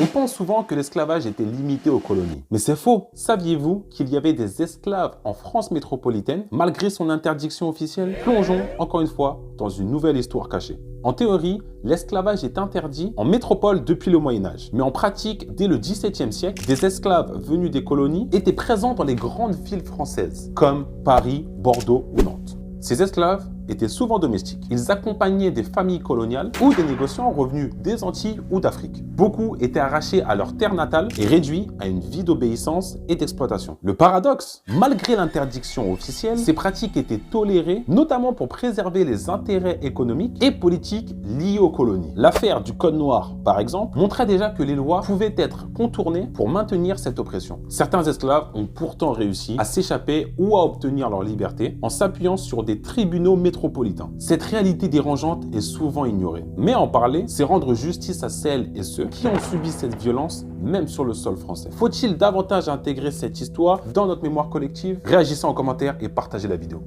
On pense souvent que l'esclavage était limité aux colonies. Mais c'est faux. Saviez-vous qu'il y avait des esclaves en France métropolitaine malgré son interdiction officielle? Plongeons, encore une fois, dans une nouvelle histoire cachée. En théorie, l'esclavage est interdit en métropole depuis le Moyen-Âge. Mais en pratique, dès le XVIIe siècle, des esclaves venus des colonies étaient présents dans les grandes villes françaises, comme Paris, Bordeaux ou Nantes. Ces esclaves étaient souvent domestiques. Ils accompagnaient des familles coloniales ou des négociants revenus des Antilles ou d'Afrique. Beaucoup étaient arrachés à leur terre natale et réduits à une vie d'obéissance et d'exploitation. Le paradoxe, malgré l'interdiction officielle, ces pratiques étaient tolérées, notamment pour préserver les intérêts économiques et politiques liés aux colonies. L'affaire du Code Noir, par exemple, montrait déjà que les lois pouvaient être contournées pour maintenir cette oppression. Certains esclaves ont pourtant réussi à s'échapper ou à obtenir leur liberté en s'appuyant sur des tribunaux métropolitains. Cette réalité dérangeante est souvent ignorée. Mais en parler, c'est rendre justice à celles et ceux qui ont subi cette violence, même sur le sol français. Faut-il davantage intégrer cette histoire dans notre mémoire collective? Réagissez en commentaire et partagez la vidéo.